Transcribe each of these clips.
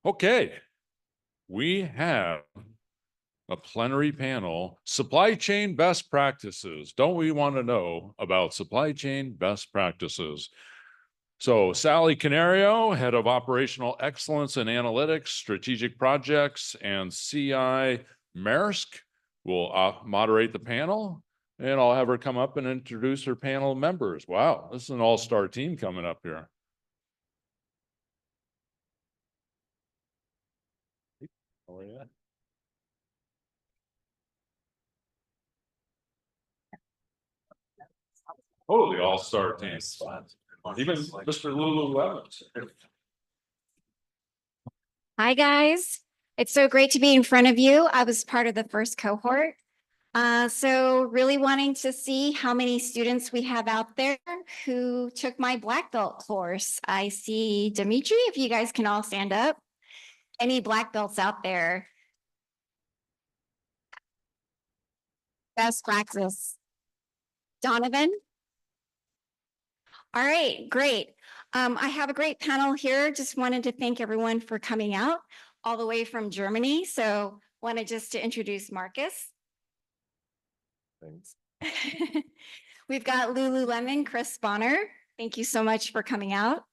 Okay, we have a plenary panel, supply chain best practices. Don't we want to know about supply chain best practices? So Sally Canario, Head of Operational Excellence and Analytics, Strategic Projects, and CI Maersk will moderate the panel, and I'll have her come up and introduce her panel members. Wow, this is an all-star team coming up here. How are you? Totally all-star team. Even Mr. Lululemon. Hi, guys. It's so great to be in front of you. I was part of the first cohort. So really wanting to see how many students we have out there who took my black belt course. I see Dimitri, if you guys can all stand up. Any black belts out there? Best practice. Donovan? All right, great. I have a great panel here. Just wanted to thank everyone for coming out all the way from Germany. So wanted just to introduce Marcus. Thanks. We've got Lululemon, Chris Bonner. Thank you so much for coming out.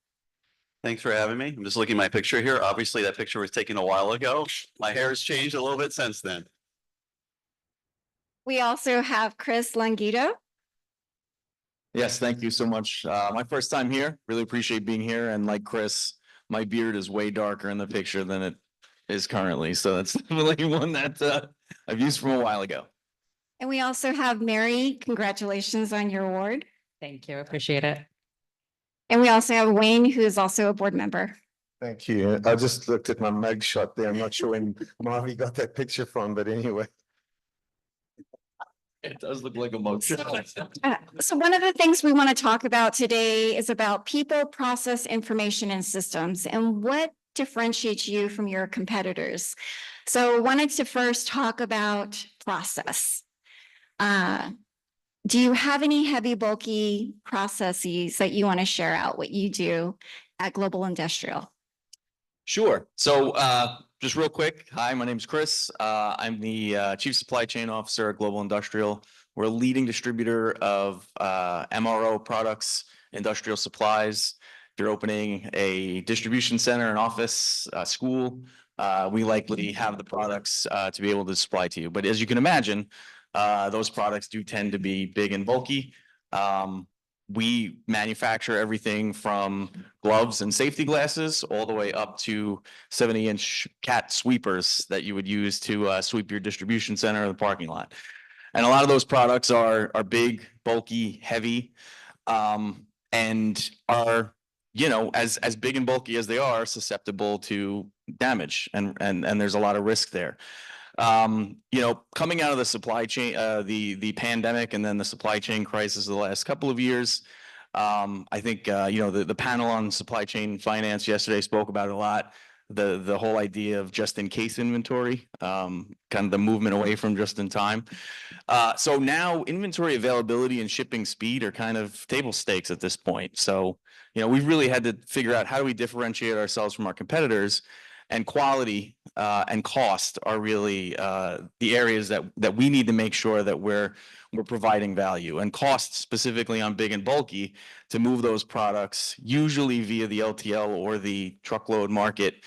Thanks for having me. I'm just looking at my picture here. Obviously, that picture was taken a while ago. My hair has changed a little bit since then. We also have Chris Langito. Yes, thank you so much. My first time here. Really appreciate being here. And like Chris, my beard is way darker in the picture than it is currently. So that's definitely one that I've used from a while ago. And we also have Mary. Congratulations on your award. Thank you. Appreciate it. And we also have Wayne, who is also a board member. Thank you. I just looked at my mug shot there. I'm not sure when Marvy got that picture from, but anyway. It does look like a mugshot. So one of the things we want to talk about today is about people, process, information, and systems, and what differentiates you from your competitors. So wanted to first talk about process. Do you have any heavy, bulky processes that you want to share out what you do at Global Industrial? Sure. So just real quick. Hi, my name is Chris. I'm the Chief Supply Chain Officer at Global Industrial. We're a leading distributor of MRO products, industrial supplies. If you're opening a distribution center, an office, a school, we likely have the products to be able to supply to you. But as you can imagine, those products do tend to be big and bulky. We manufacture everything from gloves and safety glasses all the way up to 70-inch cat sweepers that you would use to sweep your distribution center or the parking lot. And a lot of those products are big, bulky, heavy, and are, you know, as big and bulky as they are, susceptible to damage, and there's a lot of risk there. You know, coming out of the supply chain, the pandemic, and then the supply chain crisis of the last couple of years, I think you know, the panel on supply chain finance yesterday spoke about it a lot. The whole idea of just in case inventory, kind of the movement away from just in time. So now inventory availability and shipping speed are kind of table stakes at this point. So, you know, we've really had to figure out how do we differentiate ourselves from our competitors. And quality and cost are really the areas that we need to make sure that we're providing value. And cost specifically on big and bulky to move those products, usually via the LTL or the truckload market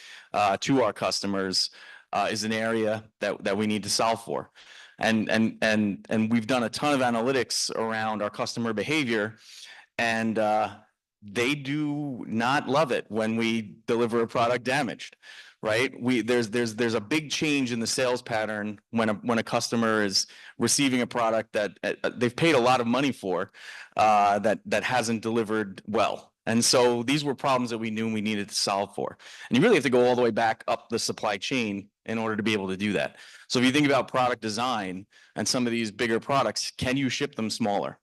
to our customers, is an area that we need to solve for. And we've done a ton of analytics around our customer behavior, and they do not love it when we deliver a product damaged. Right? There's a big change in the sales pattern when a customer is receiving a product that they've paid a lot of money for, that hasn't delivered well. And so these were problems that we knew we needed to solve for. And you really have to go all the way back up the supply chain in order to be able to do that. So if you think about product design and some of these bigger products, can you ship them smaller?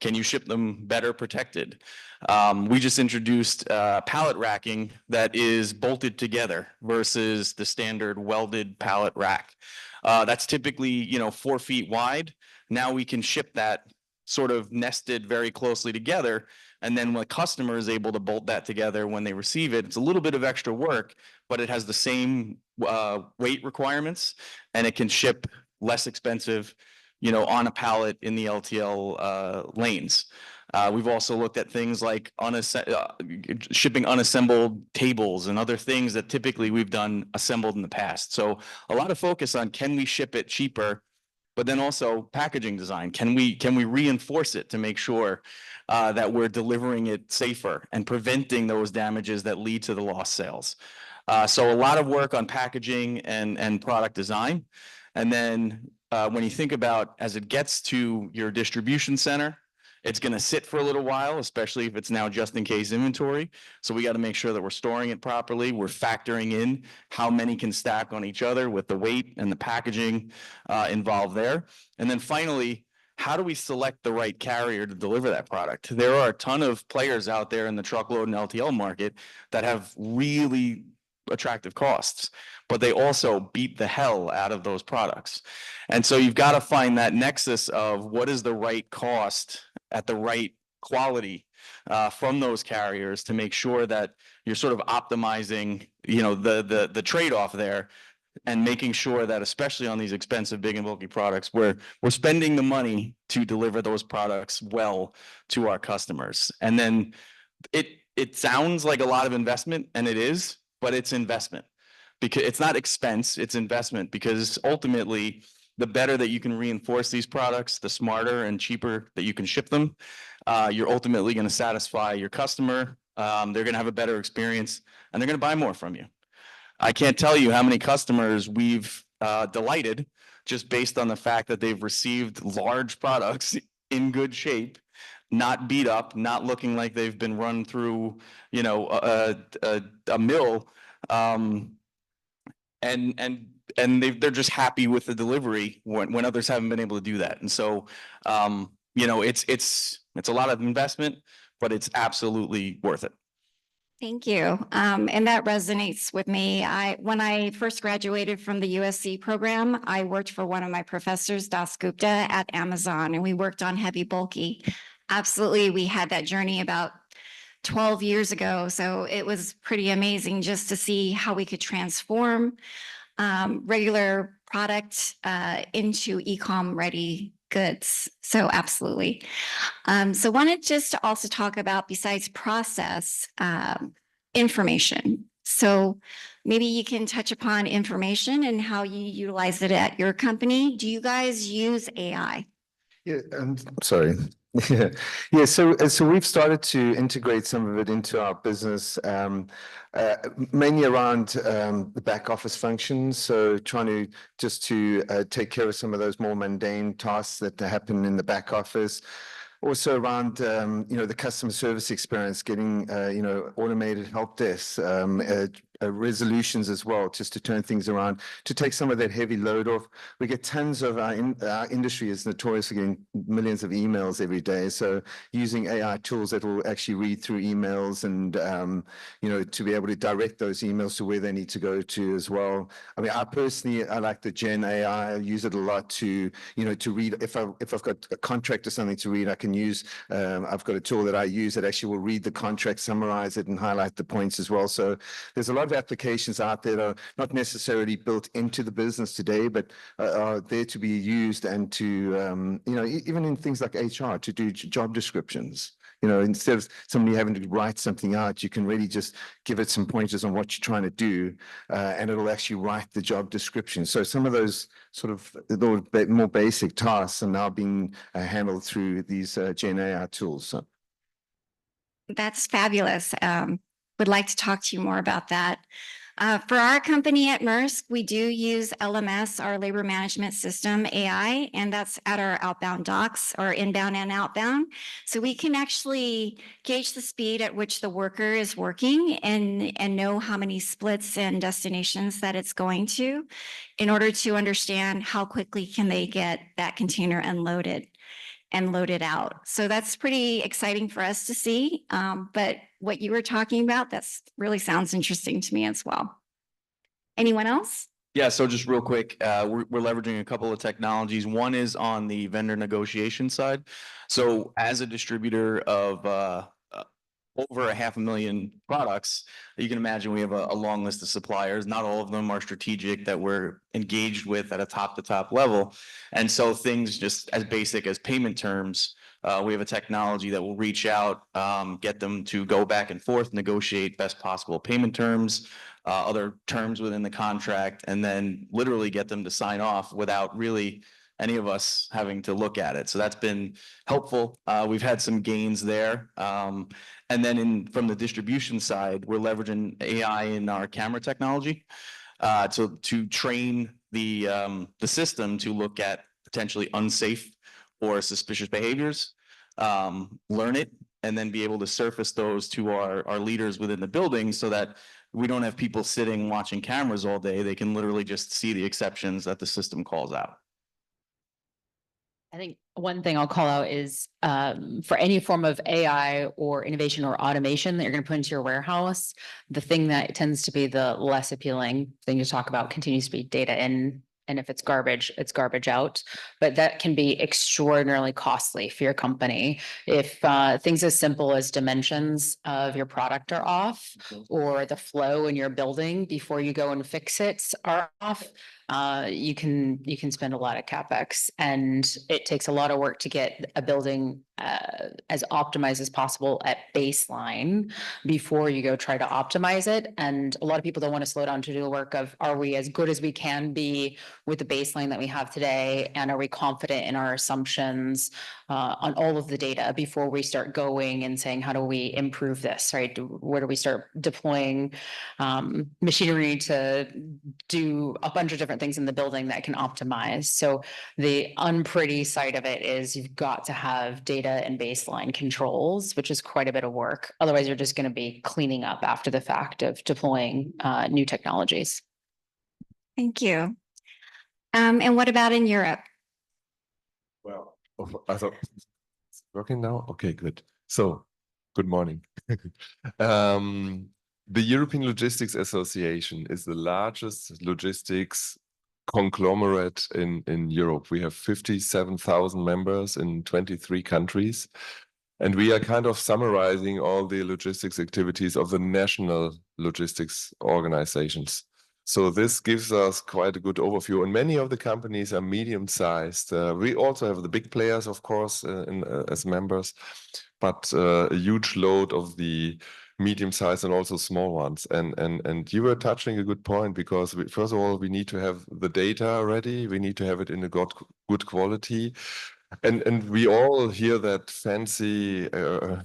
Can you ship them better protected? We just introduced pallet racking that is bolted together versus the standard welded pallet rack. That's typically, you know, 4 feet wide. Now we can ship that sort of nested very closely together. And then when a customer is able to bolt that together when they receive it, it's a little bit of extra work, but it has the same weight requirements, and it can ship less expensive, you know, on a pallet in the LTL lanes. We've also looked at things like shipping unassembled tables and other things that typically we've done assembled in the past. So a lot of focus on, can we ship it cheaper, but then also packaging design. Can we reinforce it to make sure that we're delivering it safer and preventing those damages that lead to the lost sales? So a lot of work on packaging and product design. And then when you think about, as it gets to your distribution center, it's going to sit for a little while, especially if it's now just in case inventory. So we got to make sure that we're storing it properly. We're factoring in how many can stack on each other with the weight and the packaging involved there. And then finally, how do we select the right carrier to deliver that product? There are a ton of players out there in the truckload and LTL market that have really attractive costs, but they also beat the hell out of those products. And so you've got to find that nexus of what is the right cost at the right quality from those carriers to make sure that you're sort of optimizing, you know, the trade-off there, and making sure that, especially on these expensive, big and bulky products, we're spending the money to deliver those products well to our customers. And then it sounds like a lot of investment, and it is, but it's investment, because it's not expense, it's investment, because ultimately the better that you can reinforce these products, the smarter and cheaper that you can ship them. You're ultimately going to satisfy your customer. They're going to have a better experience, and they're going to buy more from you. I can't tell you how many customers we've delighted just based on the fact that they've received large products in good shape, not beat up, not looking like they've been run through, you know, a mill, and they're just happy with the delivery when others haven't been able to do that. And so, you know, it's a lot of investment, but it's absolutely worth it. Thank you. And that resonates with me. When I first graduated from the USC program, I worked for one of my professors, Das Gupta, at Amazon, and we worked on heavy bulky. Absolutely, we had that journey about 12 years ago. So it was pretty amazing just to see how we could transform regular product into e-com ready goods. So absolutely. So wanted just to also talk about, besides process, information. So maybe you can touch upon information and how you utilize it at your company. Do you guys use AI? Yeah, sorry. Yeah, so we've started to integrate some of it into our business, mainly around the back office functions. So trying to take care of some of those more mundane tasks that happen in the back office. Also around, you know, the customer service experience, getting, you know, automated help desks, resolutions as well, just to turn things around, to take some of that heavy load off. We get tons of our industry is notorious for getting millions of emails every day. So using AI tools that will actually read through emails and, you know, to be able to direct those emails to where they need to go to as well. I mean, I like the Gen AI. I use it a lot to, you know, to read. If I've got a contract or something to read, I can use, I've got a tool that I use that actually will read the contract, summarize it, and highlight the points as well. So there's a lot of applications out there that are not necessarily built into the business today, but are there to be used, and to, you know, even in things like HR, to do job descriptions. You know, instead of somebody having to write something out, you can really just give it some pointers on what you're trying to do, and it'll actually write the job description. So some of those sort of more basic tasks are now being handled through these Gen AI tools. So. That's fabulous. Would like to talk to you more about that. For our company at Maersk, we do use LMS, our labor management system, AI, and that's at our outbound docks, or inbound and outbound. So we can actually gauge the speed at which the worker is working and know how many splits and destinations that it's going to, in order to understand how quickly can they get that container unloaded and loaded out. So that's pretty exciting for us to see. But what you were talking about, that's really sounds interesting to me as well. Anyone else? Yeah, so just real quick, we're leveraging a couple of technologies. One is on the vendor negotiation side. So as a distributor of over 500,000 products, you can imagine we have a long list of suppliers. Not all of them are strategic that we're engaged with at a top to top level. And so things just as basic as payment terms, we have a technology that will reach out, get them to go back and forth, negotiate best possible payment terms, other terms within the contract, and then literally get them to sign off without really any of us having to look at it. So that's been helpful. We've had some gains there. And then from the distribution side, we're leveraging AI in our camera technology to train the system to look at potentially unsafe or suspicious behaviors, learn it, and then be able to surface those to our leaders within the building so that we don't have people sitting watching cameras all day. They can literally just see the exceptions that the system calls out. I think one thing I'll call out is for any form of AI or innovation or automation that you're going to put into your warehouse, the thing that tends to be the less appealing thing to talk about continues to be data in. And if it's garbage out. But that can be extraordinarily costly for your company. If things as simple as dimensions of your product are off, or the flow in your building before you go and fix it are off, you can spend a lot of CapEx, and it takes a lot of work to get a building as optimized as possible at baseline before you go try to optimize it. And a lot of people don't want to slow down to do the work of, are we as good as we can be with the baseline that we have today? And are we confident in our assumptions on all of the data before we start going and saying, how do we improve this, right? Where do we start deploying machinery to do a bunch of different things in the building that can optimize? So the unpretty side of it is you've got to have data and baseline controls, which is quite a bit of work. Otherwise, you're just going to be cleaning up after the fact of deploying new technologies. Thank you. And what about in Europe? Well, I thought it's working now. Okay, good. So, good morning. The European Logistics Association is the largest logistics conglomerate in Europe. We have 57,000 members in 23 countries. And we are kind of summarizing all the logistics activities of the national logistics organizations. So this gives us quite a good overview. And many of the companies are medium-sized. We also have the big players, of course, as members, but a huge load of the medium-sized and also small ones. And you were touching a good point, because first of all, we need to have the data ready. We need to have it in a good quality. And we all hear that fancy,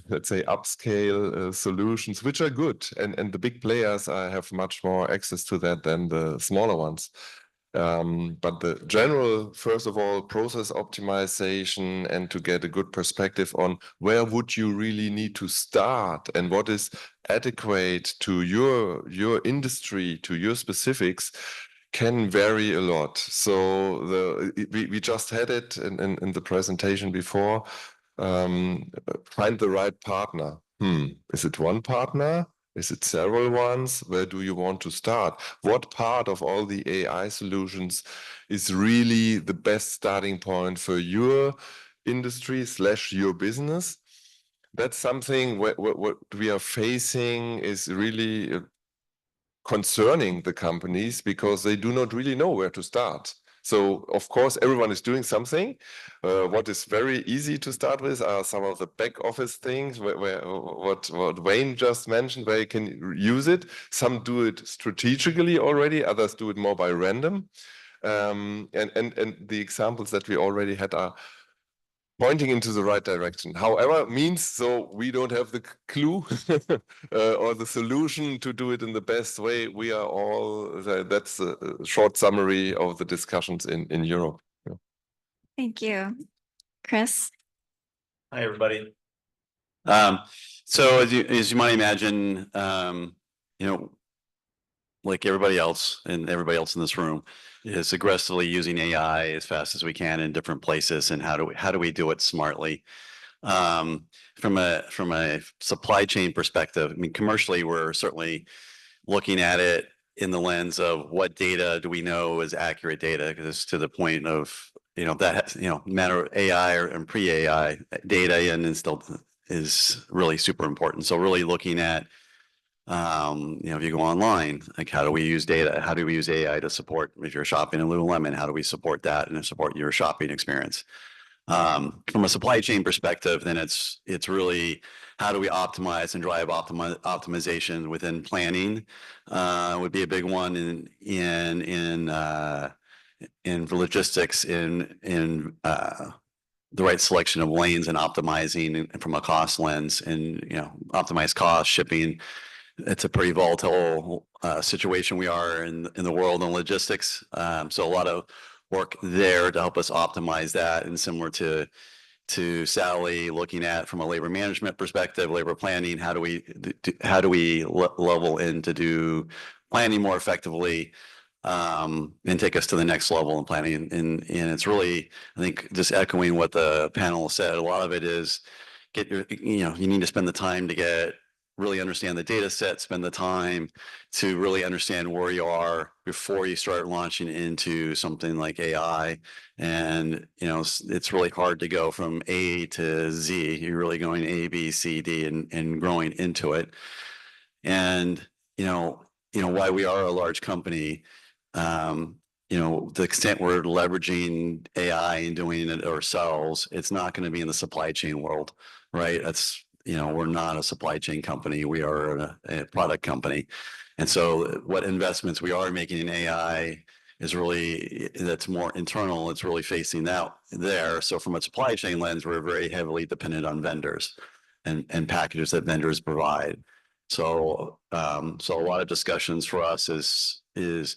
let's say, upscale solutions, which are good. And the big players have much more access to that than the smaller ones. But the general, first of all, process optimization, and to get a good perspective on where would you really need to start and what is adequate to your industry, to your specifics, can vary a lot. So we just had it in the presentation before. Find the right partner. Is it one partner? Is it several ones? Where do you want to start? What part of all the AI solutions is really the best starting point for your industry / your business? That's something what we are facing is really concerning the companies, because they do not really know where to start. So of course, everyone is doing something. What is very easy to start with are some of the back office things what Wayne just mentioned, where you can use it. Some do it strategically already, others do it more by random. And the examples that we already had are pointing into the right direction. However, means so we don't have the clue or the solution to do it in the best way. We are all, that's a short summary of the discussions in Europe. Yeah. Thank you. Chris? Hi, everybody. So as you might imagine, like everybody else and everybody else in this room is aggressively using AI as fast as we can in different places. And how do we do it smartly? From a supply chain perspective, I mean, commercially, we're certainly looking at it in the lens of what data do we know is accurate data, because to the point of, that, matter of AI and pre-AI data, and then still is really super important. So really looking at, if you go online, like how do we use data? How do we use AI to support, if you're shopping in Lululemon, how do we support that and support your shopping experience? From a supply chain perspective, then it's really how do we optimize and drive optimization within planning, would be a big one in logistics, in the right selection of lanes and optimizing from a cost lens, and optimize cost shipping. It's a pretty volatile situation we are in the world in logistics. So a lot of work there to help us optimize that, and similar to Sally, looking at from a labor management perspective, labor planning, how do we level in to do planning more effectively, and take us to the next level in planning. And it's really, I think, just echoing what the panel said, a lot of it is you need to spend the time to really understand the data set, spend the time to really understand where you are before you start launching into something like AI. And, it's really hard to go from A to Z. You're really going A, B, C, D, and growing into it. And, why we are a large company, the extent we're leveraging AI and doing it ourselves, it's not going to be in the supply chain world, right? We're not a supply chain company. We are a product company. And so what investments we are making in AI is really, that's more internal. It's really facing out there. So from a supply chain lens, we're very heavily dependent on vendors and packages that vendors provide. So, so a lot of discussions for us is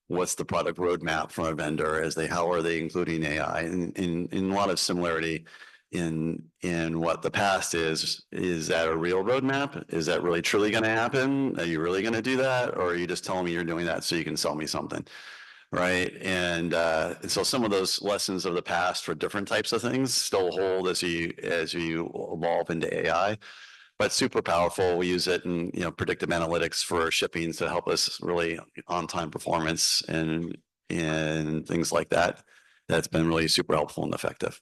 what's the product roadmap from a vendor, how are they including AI, in a lot of similarity in what the past is that a real roadmap? Is that really truly going to happen? Are you really going to do that? Or are you just telling me you're doing that so you can sell me something? Right. And so some of those lessons of the past for different types of things still hold as you evolve into AI. But super powerful. We use it in predictive analytics for shipping to help us really on-time performance and things like that. That's been really super helpful and effective.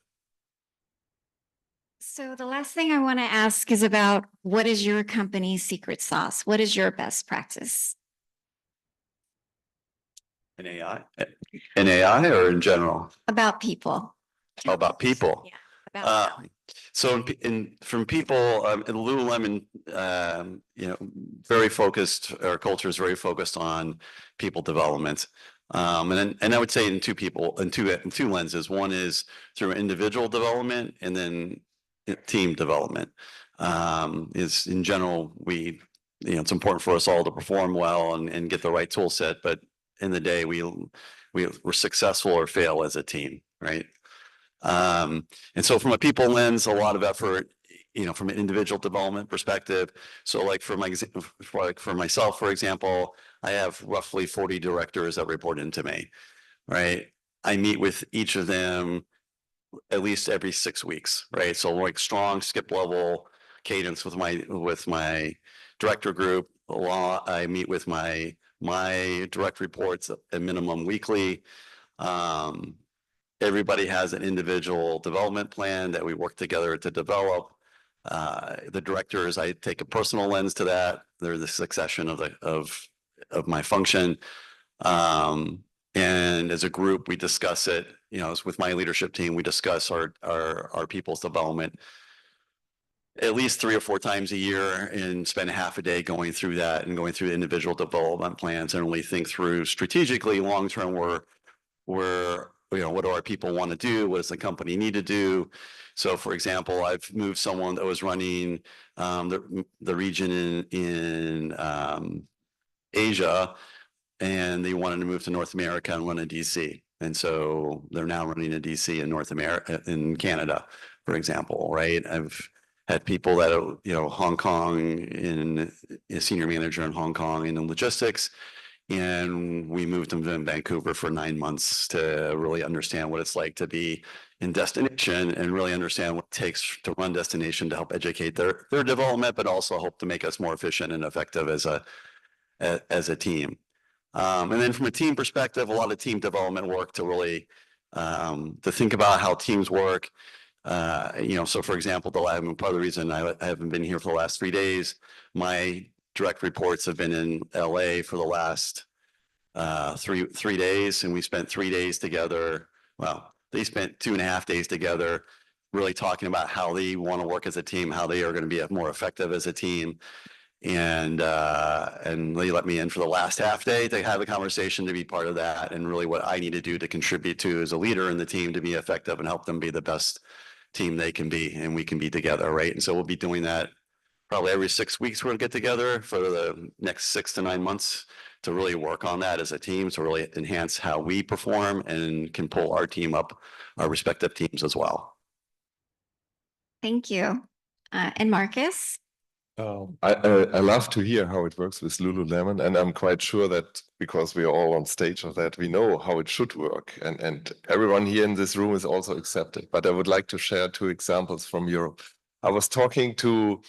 So the last thing I want to ask is about, what is your company's secret sauce? What is your best practice? In AI or in general? About people. Oh, about people. Yeah, about talent. So from people, at Lululemon, very focused, our culture is very focused on people development. And I would say in two lenses. One is through individual development, and then team development. Is in general, it's important for us all to perform well and get the right tool set, but in the day we're successful or fail as a team, right? And so from a people lens, a lot of effort, from an individual development perspective. So like for myself, for example, I have roughly 40 directors that report into me, right? I meet with each of them at least every 6 weeks, right? So like strong skip level cadence with my director group. I meet with my direct reports at minimum weekly. Everybody has an individual development plan that we work together to develop. The directors, I take a personal lens to that. They're the succession of my function. And as a group, we discuss it, with my leadership team, we discuss our people's development at least 3 or 4 times a year, and spend half a day going through that and going through the individual development plans, and really think through strategically long-term what do our people want to do? What does the company need to do? So for example, I've moved someone that was running the region in Asia, and they wanted to move to North America and run a DC. And so they're now running a DC in North America, in Canada, for example, right? I've had people that are, Hong Kong, in a senior manager in Hong Kong in logistics. And we moved them to Vancouver for 9 months to really understand what it's like to be in destination, and really understand what it takes to run destination, to help educate their development, but also hope to make us more efficient and effective as a team. And then from a team perspective, a lot of team development work to really to think about how teams work, So for example, part of the reason I haven't been here for the last 3 days, my direct reports have been in LA for the last three days, and we spent 3 days together. Well, they spent 2.5 days together, really talking about how they want to work as a team, how they are going to be more effective as a team. And they let me in for the last half day to have a conversation, to be part of that, and really what I need to do to contribute to as a leader in the team to be effective and help them be the best team they can be, and we can be together, right? And so we'll be doing that probably every 6 weeks. We're gonna get together for the next 6 to 9 months to really work on that as a team, to really enhance how we perform and can pull our team up, our respective teams as well. Thank you. And Marcus? I love to hear how it works with Lululemon, and I'm quite sure that because we are all on stage of that, we know how it should work, and everyone here in this room is also accepted. But I would like to share 2 examples from Europe. I was talking to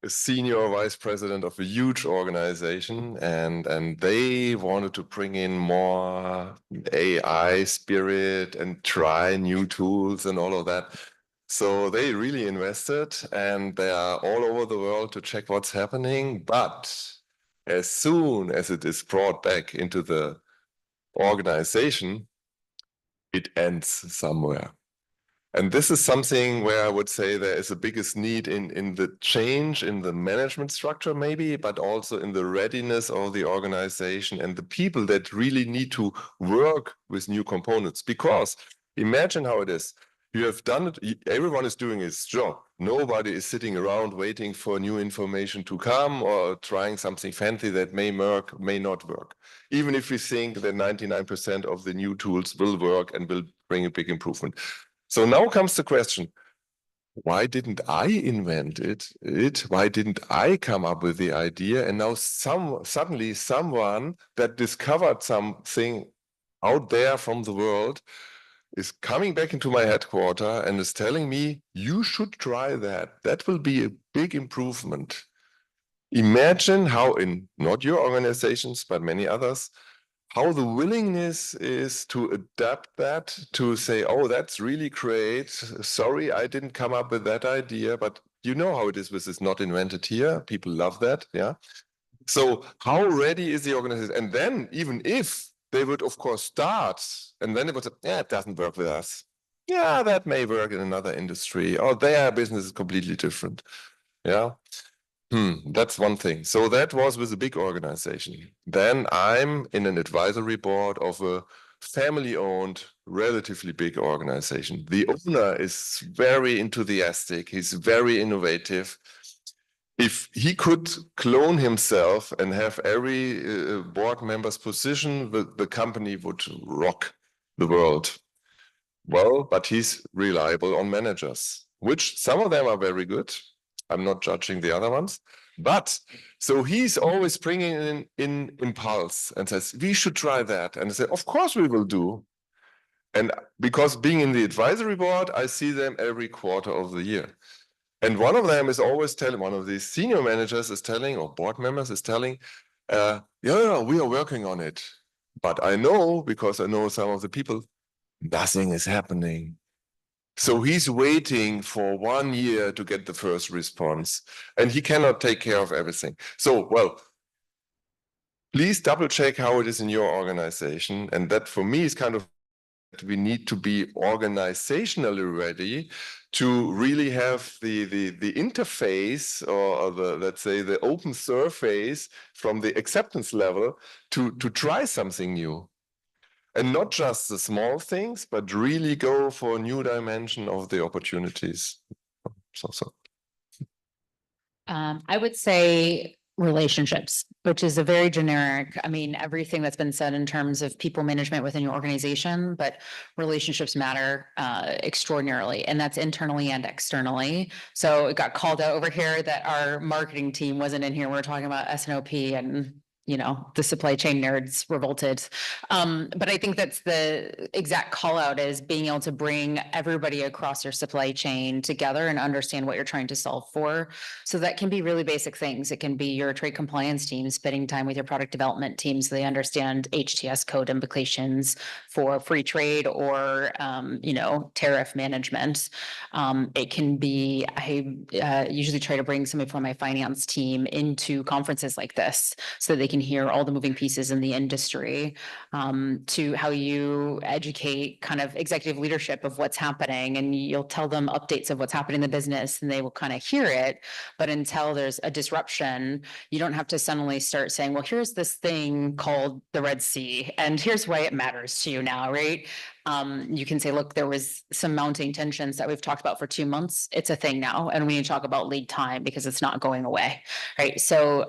a senior vice president of a huge organization, and they wanted to bring in more AI spirit and try new tools and all of that. So they really invested, and they are all over the world to check what's happening. But as soon as it is brought back into the organization, it ends somewhere. And this is something where I would say there is the biggest need in the change in the management structure, maybe, but also in the readiness of the organization and the people that really need to work with new components. Because imagine how it is. You have done it, everyone is doing his job. Nobody is sitting around waiting for new information to come or trying something fancy that may work, may not work. Even if we think that 99% of the new tools will work and will bring a big improvement. So now comes the question, why didn't I invent it? Why didn't I come up with the idea? And now suddenly someone that discovered something out there from the world is coming back into my headquarters and is telling me, you should try that. That will be a big improvement. Imagine how in not your organizations, but many others, how the willingness is to adapt that, to say, oh, that's really great. Sorry, I didn't come up with that idea, but you know how it is with this not invented here. People love that, yeah? So how ready is the organization? And then even if they would, of course, start, and then it would say, yeah, it doesn't work with us. Yeah, that may work in another industry, or their business is completely different, yeah? That's one thing. So that was with a big organization. Then I'm in an advisory board of a family-owned, relatively big organization. The owner is very enthusiastic. He's very innovative. If he could clone himself and have every board member's position, the company would rock the world. Well, but he's reliable on managers, which some of them are very good. I'm not judging the other ones. But so he's always bringing in impulse and says, we should try that. And I say, of course we will do. And because being in the advisory board, I see them every quarter of the year. And one of them is always telling, one of these senior managers is telling, or board members is telling, yeah, we are working on it. But I know, because I know some of the people, nothing is happening. So he's waiting for 1 year to get the first response, and he cannot take care of everything. So, well, please double check how it is in your organization. And that for me is kind of, we need to be organizationally ready to really have the interface or the, let's say, the open surface from the acceptance level to try something new. And not just the small things, but really go for a new dimension of the opportunities. So. I would say relationships, which is a very generic, I mean, everything that's been said in terms of people management within your organization, but relationships matter extraordinarily, and that's internally and externally. So it got called out over here that our marketing team wasn't in here. We're talking about S&OP and the supply chain nerds revolted. But I think that's the exact call out, is being able to bring everybody across your supply chain together and understand what you're trying to solve for. So that can be really basic things. It can be your trade compliance team spending time with your product development team so they understand HTS code implications for free trade or, tariff management. It can be, I usually try to bring somebody from my finance team into conferences like this so they can hear all the moving pieces in the industry, to how you educate kind of executive leadership of what's happening, and you'll tell them updates of what's happening in the business and they will kind of hear it. But until there's a disruption, you don't have to suddenly start saying, well, here's this thing called the Red Sea and here's why it matters to you now, right? You can say, look, there was some mounting tensions that we've talked about for 2 months. It's a thing now, and we need to talk about lead time because it's not going away, right? So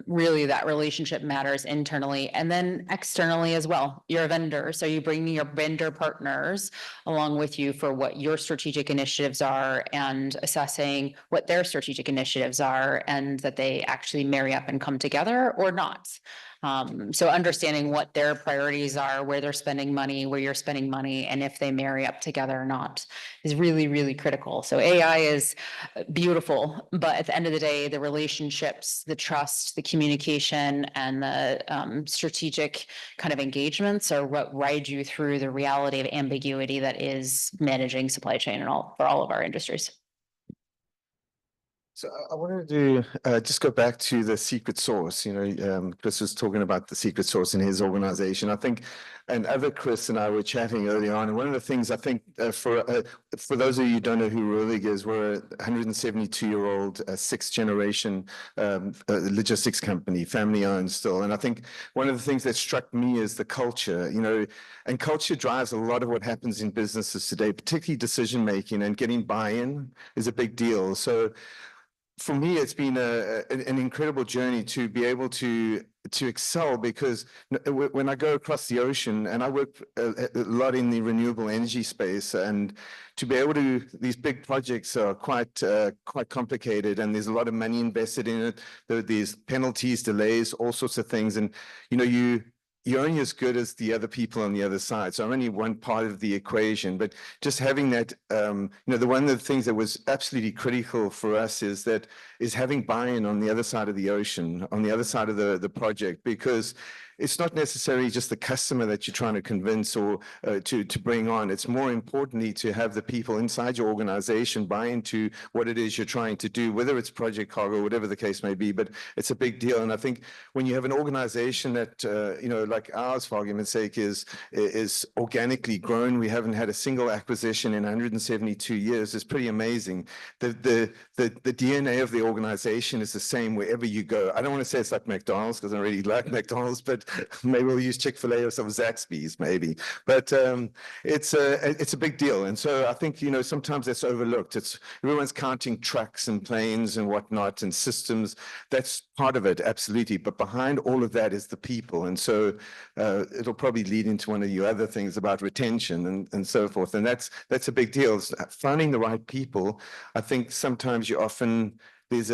really that relationship matters internally and then externally as well. You're a vendor, so you bring your vendor partners along with you for what your strategic initiatives are and assessing what their strategic initiatives are and that they actually marry up and come together or not. So understanding what their priorities are, where they're spending money, where you're spending money, and if they marry up together or not is really, really critical. So AI is beautiful, but at the end of the day, the relationships, the trust, the communication, and the strategic kind of engagements are what ride you through the reality of ambiguity that is managing supply chain for all of our industries. So I wanted to just go back to the secret sauce. Chris was talking about the secret sauce in his organization. I think, and other Chris and I were chatting earlier on, and one of the things I think for those of you who don't know who Ruhrlig is, we're a 172-year-old, sixth generation logistics company, family owned still. And I think one of the things that struck me is the culture, and culture drives a lot of what happens in businesses today, particularly decision making, and getting buy-in is a big deal. So for me, it's been an incredible journey to be able to excel, because when I go across the ocean, and I work a lot in the renewable energy space, and to be able to, these big projects are quite complicated, and there's a lot of money invested in it. There's penalties, delays, all sorts of things, and you're only as good as the other people on the other side. So I'm only one part of the equation, but just having that, one of the things that was absolutely critical for us is having buy-in on the other side of the ocean, on the other side of the project, because it's not necessarily just the customer that you're trying to convince or to bring on. It's more importantly to have the people inside your organization buy into what it is you're trying to do, whether it's Project Cargo, whatever the case may be, but it's a big deal. And I think when you have an organization that, like ours, for argument's sake, is organically grown, we haven't had a single acquisition in 172 years, it's pretty amazing. The DNA of the organization is the same wherever you go. I don't want to say it's like McDonald's, because I really like McDonald's, but maybe we'll use Chick-fil-A or some Zaxby's maybe, but it's a big deal. And so I think, sometimes that's overlooked. Everyone's counting trucks and planes and whatnot and systems. That's part of it, absolutely. But behind all of that is the people. And so it'll probably lead into one of your other things about retention and so forth. And that's a big deal. Finding the right people. I think sometimes there's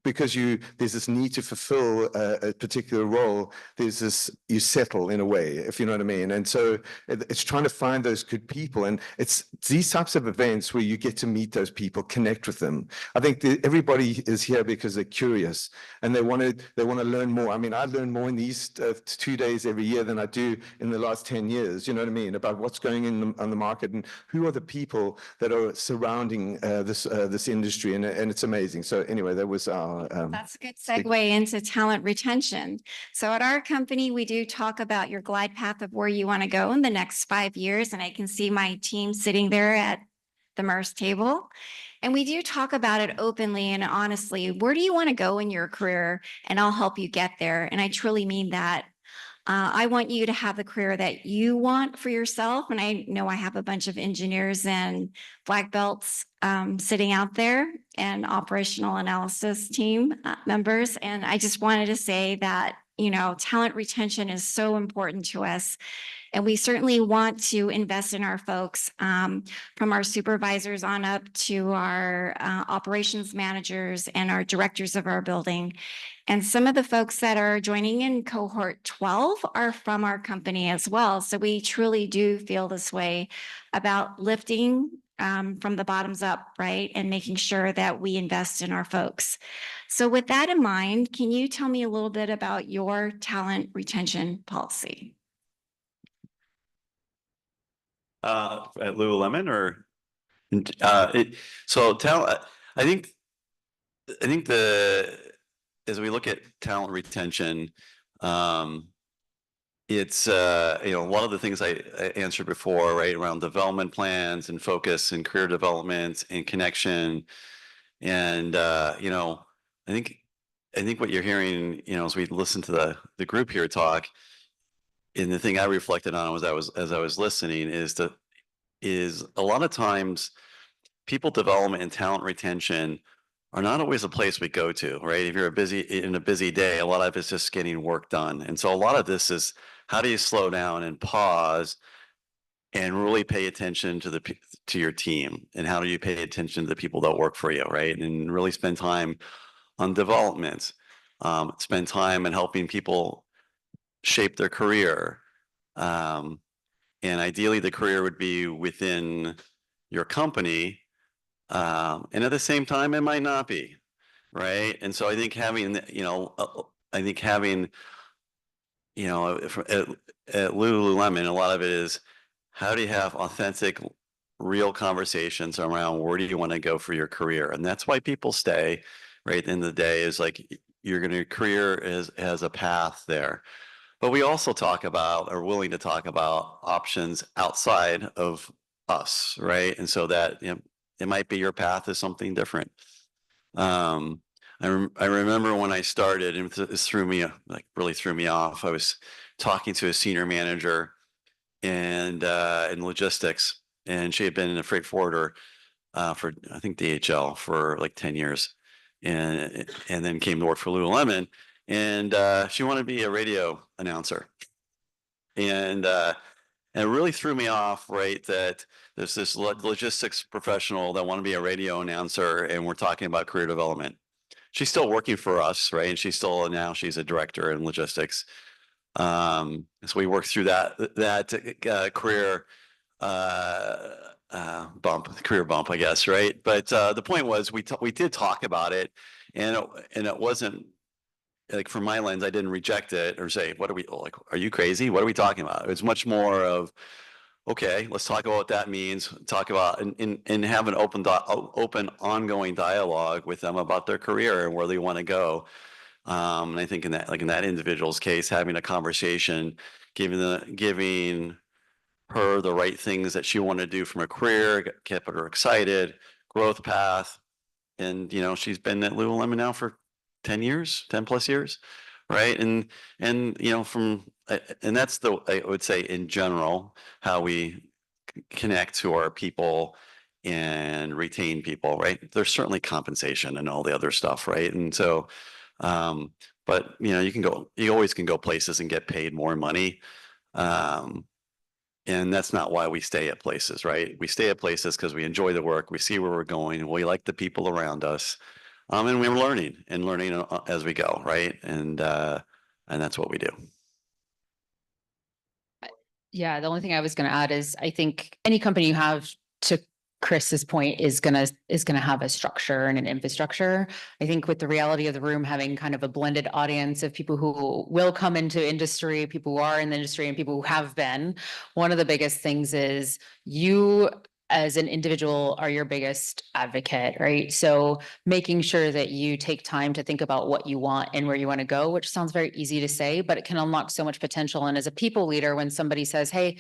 there's this need to fulfill a particular role, you settle in a way, if you know what I mean. And so it's trying to find those good people. And it's these types of events where you get to meet those people, connect with them. I think everybody is here because they're curious and they want to learn more. I mean, I learn more in these 2 days every year than I do in the last 10 years, you know what I mean, about what's going on the market and who are the people that are surrounding this industry. And it's amazing. So anyway, that was that's a good segue into talent retention. So at our company, we do talk about your glide path of where you want to go in the next 5 years. And I can see my team sitting there at the MERS table. And we do talk about it openly and honestly. Where do you want to go in your career? And I'll help you get there. And I truly mean that. I want you to have the career that you want for yourself. And I know I have a bunch of engineers and black belts sitting out there and operational analysis team members. And I just wanted to say that talent retention is so important to us. And we certainly want to invest in our folks, from our supervisors on up to our operations managers and our directors of our building. And some of the folks that are joining in cohort 12 are from our company as well. So we truly do feel this way about lifting from the bottoms up, right? And making sure that we invest in our folks. So with that in mind, can you tell me a little bit about your talent retention policy? At Lululemon or, so talent, I think as we look at talent retention, it's, a lot of the things I answered before, right, around development plans and focus and career development and connection. And, I think what you're hearing, as we listen to the group here talk, and the thing I reflected on was as I was listening is a lot of times people development and talent retention are not always a place we go to, right? If you're in a busy day, a lot of it's just getting work done. And so a lot of this is how do you slow down and pause and really pay attention to your team, and how do you pay attention to the people that work for you, right? And really spend time on development, spend time in helping people shape their career. And ideally the career would be within your company. And at the same time, it might not be, right? And so I think having, at Lululemon, a lot of it is how do you have authentic, real conversations around where do you want to go for your career? And that's why people stay, right? At the end of the day is like your career has a path there. But we also are willing to talk about options outside of us, right? And so that, it might be your path is something different. I remember when I started, and this really threw me off. I was talking to a senior manager and in logistics, and she had been in a freight forwarder for, I think, DHL for like 10 years, and then came to work for Lululemon, and she wanted to be a radio announcer, and it really threw me off, right? That there's this logistics professional that want to be a radio announcer, and we're talking about career development. She's still working for us, right? And she's a director in logistics. So we worked through that career career bump, I guess, right? But the point was, we did talk about it, and it wasn't like, from my lens, I didn't reject it or say, what are we like? Are you crazy? What are we talking about? It's much more of, okay, let's talk about what that means. Talk about and have an open, ongoing dialogue with them about their career and where they want to go. And I think in that individual's case, having a conversation, giving her the right things that she wanted to do from a career, kept her excited, growth path, and she's been at Lululemon now for 10 plus years, right? And and that's I would say in general how we connect to our people and retain people, right? There's certainly compensation and all the other stuff, right? And so, but you always can go places and get paid more money. And that's not why we stay at places, right? We stay at places because we enjoy the work, we see where we're going, and we like the people around us. And we're learning as we go, right? And that's what we do. Yeah, the only thing I was going to add is I think any company you have, to Chris's point, is gonna have a structure and an infrastructure. I think with the reality of the room having kind of a blended audience of people who will come into industry, people who are in the industry, and people who have been, one of the biggest things is you as an individual are your biggest advocate, right? So making sure that you take time to think about what you want and where you want to go, which sounds very easy to say, but it can unlock so much potential. And as a people leader, when somebody says, hey,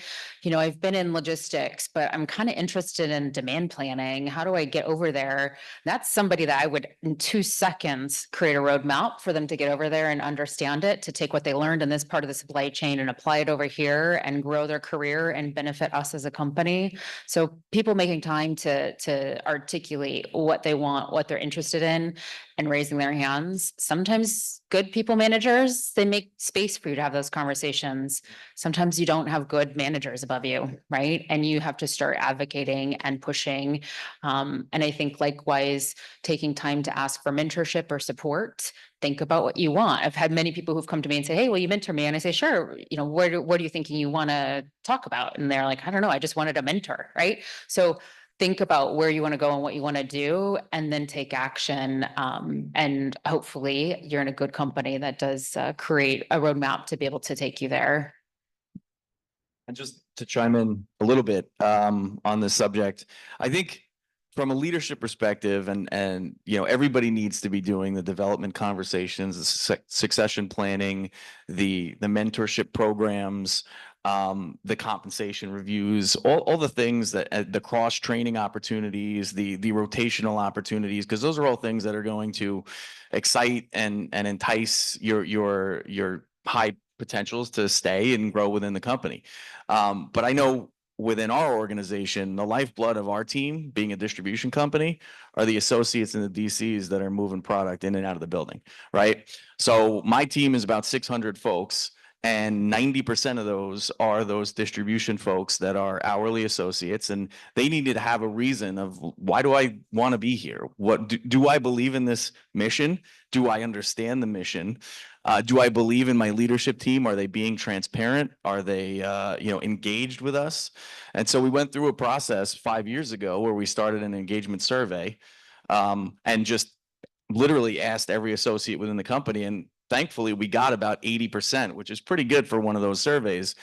I've been in logistics, but I'm kind of interested in demand planning, how do I get over there? That's somebody that I would in 2 seconds create a roadmap for them to get over there and understand it, to take what they learned in this part of the supply chain and apply it over here and grow their career and benefit us as a company. So people making time to articulate what they want, what they're interested in, and raising their hands sometimes good people managers, they make space for you to have those conversations. Sometimes you don't have good managers above you, right? And you have to start advocating and pushing. And I think likewise, taking time to ask for mentorship or support, think about what you want. I've had many people who've come to me and say, hey, will you mentor me? And I say, sure, you know, what are you thinking you want to talk about? And they're like, I don't know, I just wanted a mentor, right? So think about where you want to go and what you want to do, and then take action. And hopefully you're in a good company that does create a roadmap to be able to take you there. And just to chime in a little bit on this subject, I think from a leadership perspective, and you know, everybody needs to be doing the development conversations, the succession planning, the mentorship programs, the compensation reviews, all the things that the cross training opportunities, the rotational opportunities, because those are all things that are going to excite and entice your high potentials to stay and grow within the company. But I know within our organization, the lifeblood of our team, being a distribution company, are the associates and the DCs that are moving product in and out of the building, right? So my team is about 600 folks, and 90% of those are those distribution folks that are hourly associates, and they needed to have a reason of, why do I want to be here? What do I believe in this mission? Do I understand the mission? Do I believe in my leadership team? Are they being transparent? Are they, engaged with us? And so we went through a process 5 years ago where we started an engagement survey, and just literally asked every associate within the company. And thankfully, we got about 80%, which is pretty good for one of those surveys,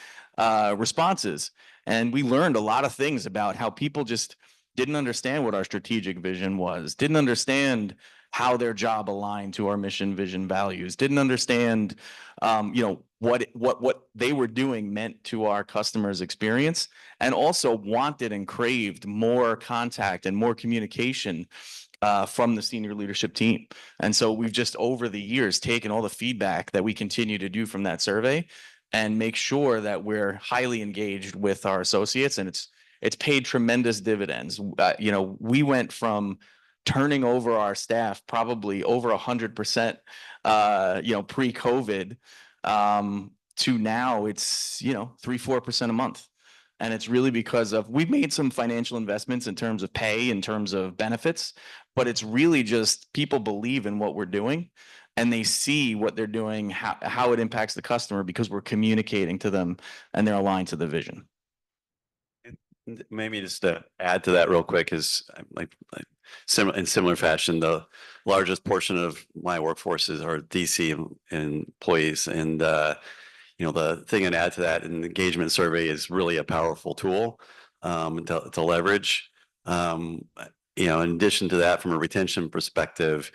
responses. And we learned a lot of things about how people just didn't understand what our strategic vision was, didn't understand how their job aligned to our mission, vision, values, didn't understand, what they were doing meant to our customers' experience, and also wanted and craved more contact and more communication from the senior leadership team. And so we've just over the years taken all the feedback that we continue to do from that survey and make sure that we're highly engaged with our associates, and it's paid tremendous dividends. We went from turning over our staff probably over 100%, pre-COVID, to now it's 3-4% a month. And it's really because of, we've made some financial investments in terms of pay, in terms of benefits, but it's really just people believe in what we're doing, and they see what they're doing, how it impacts the customer, because we're communicating to them and they're aligned to the vision. Maybe just to add to that real quick is in similar fashion, the largest portion of my workforce is our DC employees. And, the thing I'd add to that, an engagement survey is really a powerful tool to leverage. In addition to that, from a retention perspective,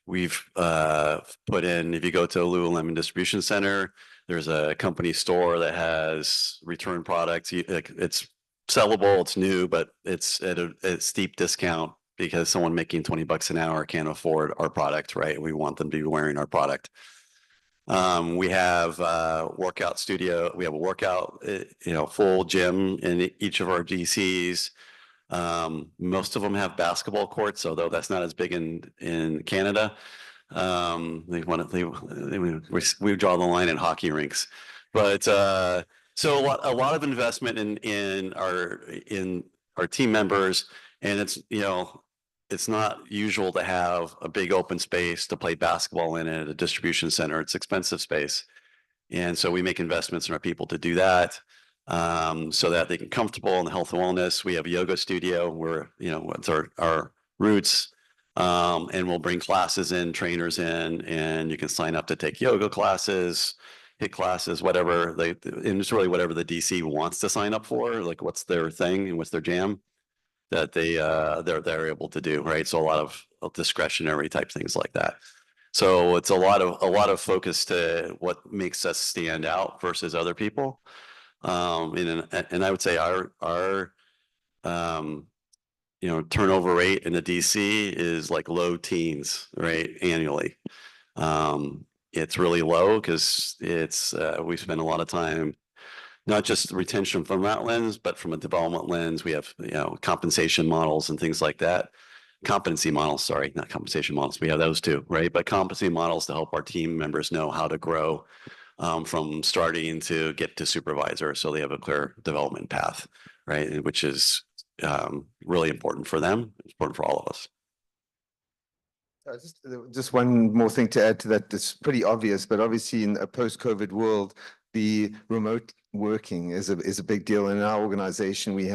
we've put in, if you go to a Lululemon distribution center, there's a company store that has return products. It's sellable, it's new, but it's at a steep discount because someone making $20 an hour can't afford our product, right? We want them to be wearing our product. We have a workout studio. We have a workout, full gym in each of our DCs. Most of them have basketball courts, although that's not as big in Canada. We draw the line in hockey rinks, but so a lot of investment in our team members, and it's not usual to have a big open space to play basketball in at a distribution center. It's expensive space. And so we make investments in our people to do that, so that they can comfortable in the health and wellness. We have a yoga studio where, it's our roots. And we'll bring classes in, trainers in, and you can sign up to take yoga classes, HIIT classes, whatever and it's really whatever the DC wants to sign up for, like what's their thing and what's their jam that they're able to do, right? So a lot of discretionary type things like that. So it's a lot of focus to what makes us stand out versus other people. And I would say our turnover rate in the DC is like low teens, right? Annually. It's really low because we spend a lot of time, not just retention from that lens, but from a development lens. We have, compensation models and things like that. competency models, sorry, not compensation models. We have those too, right? But competency models to help our team members know how to grow from starting to get to supervisor, so they have a clear development path, right? Which is really important for them, important for all of us. Just one more thing to add to that. It's pretty obvious, but obviously in a post-COVID world, the remote working is a big deal. In our organization, we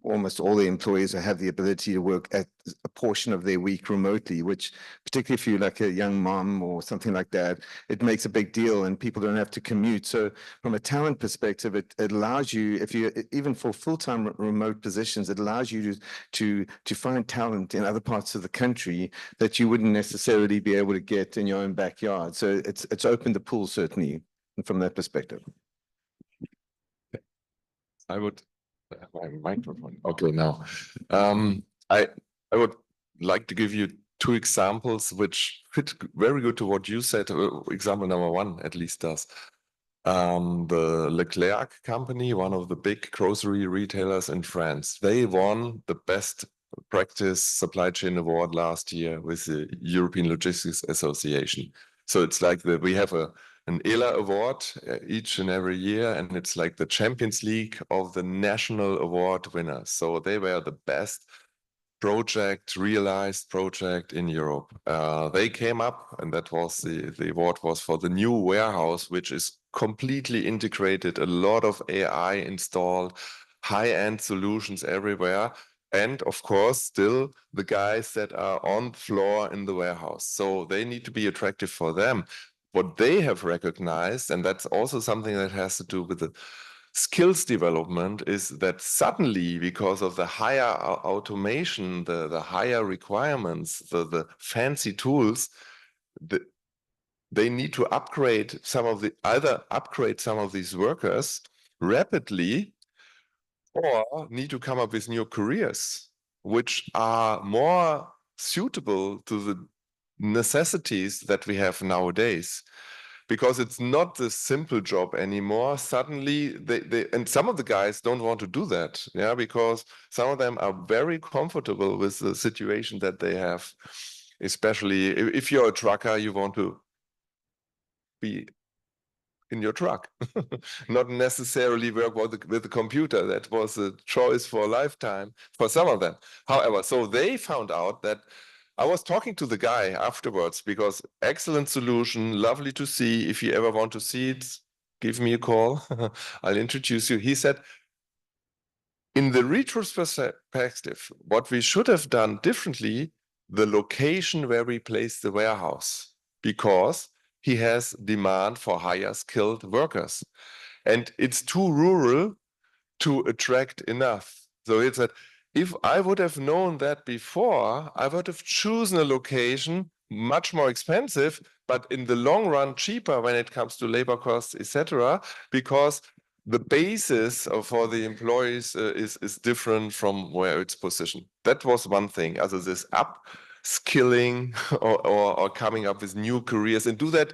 almost all the employees have the ability to work at a portion of their week remotely, which particularly if you're like a young mom or something like that, it makes a big deal and people don't have to commute. So from a talent perspective, it allows you, if you even for full-time remote positions, it allows you to find talent in other parts of the country that you wouldn't necessarily be able to get in your own backyard. So it's opened the pool certainly from that perspective. I would my microphone. Okay, now I would like to give you two examples which fit very good to what you said. Example number one at least does. The Leclerc company, one of the big grocery retailers in France, they won the best practice supply chain award last year with the European Logistics Association. So it's like we have an ELA award each and every year, and it's like the Champions League of the national award winners. So they were the best realized project in Europe. They came up, and that was the award was for the new warehouse, which is completely integrated, a lot of AI installed, high-end solutions everywhere. And of course, still the guys that are on floor in the warehouse. So they need to be attractive for them. What they have recognized, and that's also something that has to do with the skills development, is that suddenly, because of the higher automation, the higher requirements, the fancy tools, they need to upgrade either upgrade some of these workers rapidly, or need to come up with new careers, which are more suitable to the necessities that we have nowadays. Because it's not the simple job anymore. Suddenly, and some of the guys don't want to do that, yeah, because some of them are very comfortable with the situation that they have. Especially if you're a trucker, you want to be in your truck, not necessarily work with the computer. That was a choice for a lifetime for some of them. However, so they found out that I was talking to the guy afterwards, because excellent solution, lovely to see. If you ever want to see it, give me a call. I'll introduce you. He said, in the retrospective, what we should have done differently, the location where we place the warehouse, because he has demand for higher skilled workers. And it's too rural to attract enough. So he said, if I would have known that before, I would have chosen a location much more expensive, but in the long run cheaper when it comes to labor costs, etc., because the basis for the employees is different from where it's positioned. That was one thing, as this upskilling or coming up with new careers, and do that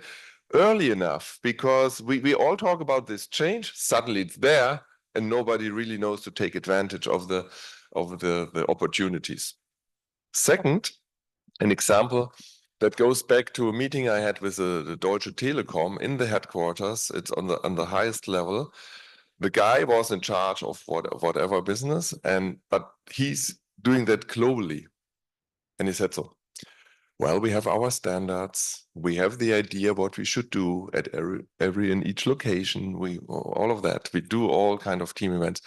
early enough, because we all talk about this change, suddenly it's there, and nobody really knows to take advantage of the opportunities. Second, an example that goes back to a meeting I had with the Deutsche Telekom in the headquarters. It's on the highest level. The guy was in charge of whatever business, but he's doing that globally. And he said, so, well, we have our standards. We have the idea what we should do at every in each location. All of that. We do all kind of team events.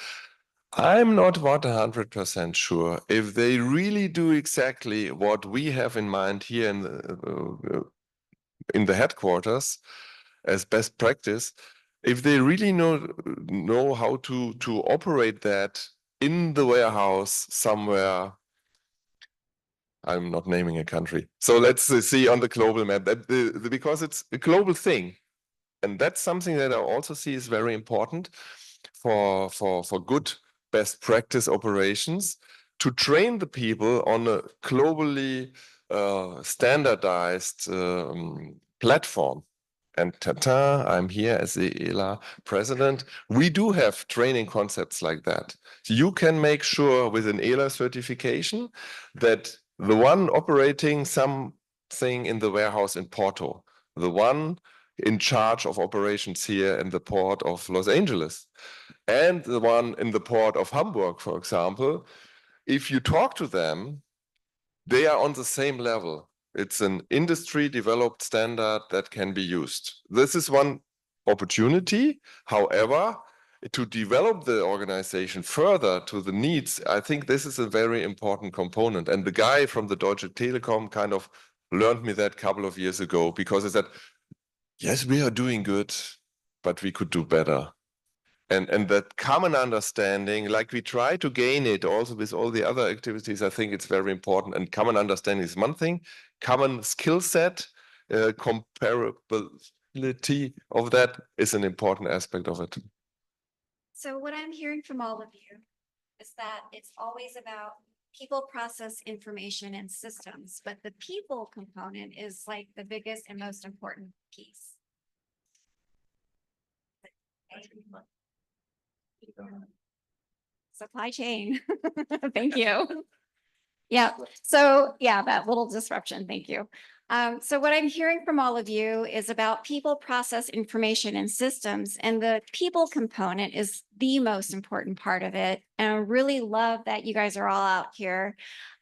I'm not 100% sure if they really do exactly what we have in mind here in the headquarters as best practice. If they really know how to operate that in the warehouse somewhere. I'm not naming a country. So let's see on the global map that because it's a global thing. And that's something that I also see is very important for good best practice operations, to train the people on a globally standardized platform. and ta-ta, I'm here as the ELA president. We do have training concepts like that. So you can make sure with an ELA certification that the one operating something in the warehouse in Porto, the one in charge of operations here in the port of Los Angeles, and the one in the port of Hamburg, for example, if you talk to them, they are on the same level. It's an industry developed standard that can be used. This is one opportunity. However, to develop the organization further to the needs, I think this is a very important component. And the guy from the Deutsche Telekom kind of learned me that a couple of years ago, because he said, yes, we are doing good, but we could do better. And that common understanding, like we try to gain it also with all the other activities, I think it's very important. And common understanding is one thing, common skill set, comparability of that is an important aspect of it. So what I'm hearing from all of you is that it's always about people, process, information, and systems, but the people component is like the biggest and most important piece. Supply chain. Thank you. Yeah, so yeah, that little disruption, thank you. So what I'm hearing from all of you is about people, process, information, and systems, and the people component is the most important part of it. And I really love that you guys are all out here.